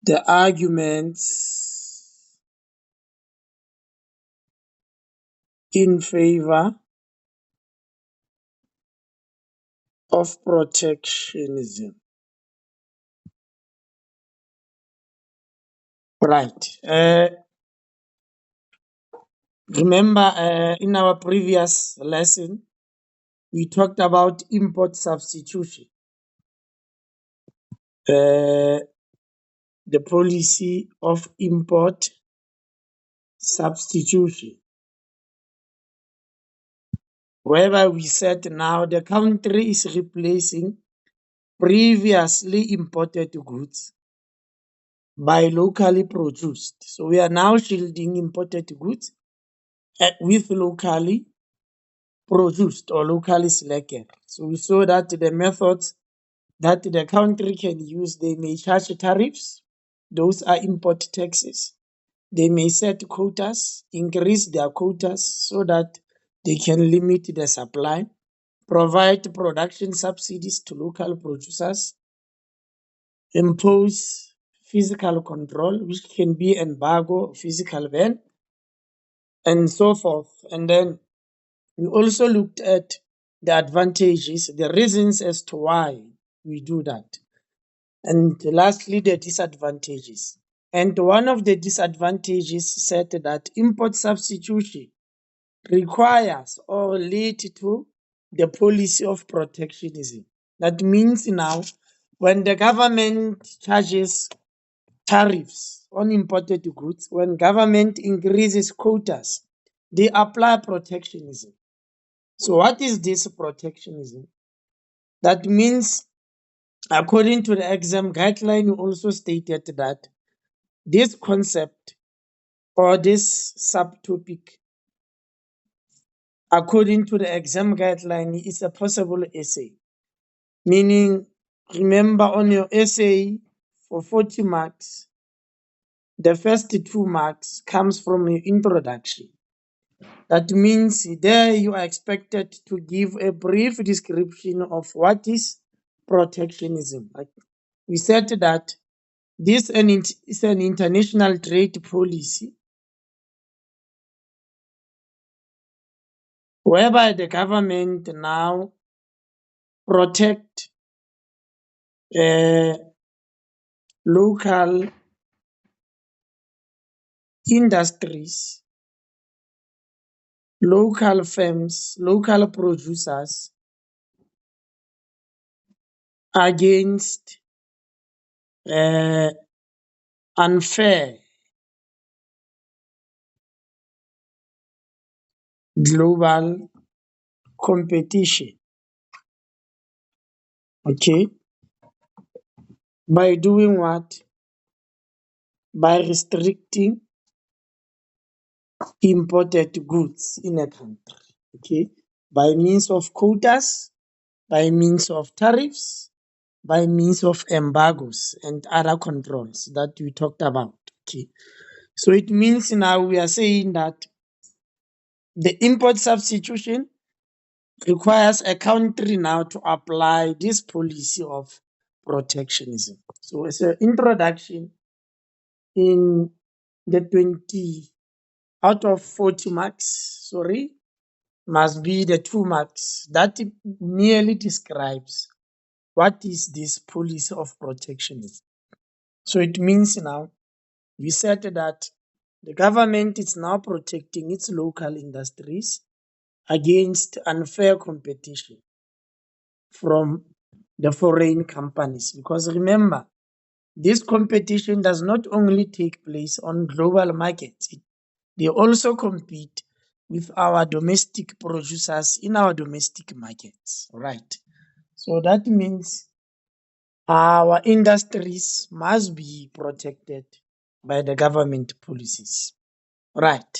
the arguments in favor of protectionism. Right. Remember, in our previous lesson, we talked about import substitution, the policy of import substitution, whereby we said now the country is replacing previously imported goods by locally produced. So we are now shielding imported goods with locally produced or locally selected. So we saw that the methods that the country can use, they may charge tariffs, those are import taxes. They may set quotas, increase their quotas so that they can limit the supply, provide production subsidies to local producers, impose physical control, which can be embargo, physical ban, and so forth. And then we also looked at the advantages, the reasons as to why we do that. And lastly, the disadvantages. And one of the disadvantages said that import substitution requires or lead to the policy of protectionism. That means now when the government charges tariffs on imported goods, when government increases quotas, they apply protectionism. So what is this protectionism? That means, according to the exam guideline, you also stated that this concept or this subtopic, according to the exam guideline, is a possible essay. Meaning, remember on your essay for 40 marks, the first 2 marks comes from your introduction. That means there you are expected to give a brief description of what is protectionism. Like we said that this is an international trade policy whereby the government now protect local industries, local firms, local producers against unfair global competition. Okay, by doing what? By restricting imported goods in a country. Okay, by means of quotas, by means of tariffs, by means of embargoes and other controls that we talked about. Okay, so it means now we are saying that the import substitution requires a country now to apply this policy of protectionism. So as an introduction, in the 20 out of 40 marks, must be the 2 marks that merely describes what is this policy of protectionism. So it means now we said that the government is now protecting its local industries against unfair competition from the foreign companies. Because remember, this competition does not only take place on global markets, they also compete with our domestic producers in our domestic markets, right? So that means our industries must be protected by the government policies, right?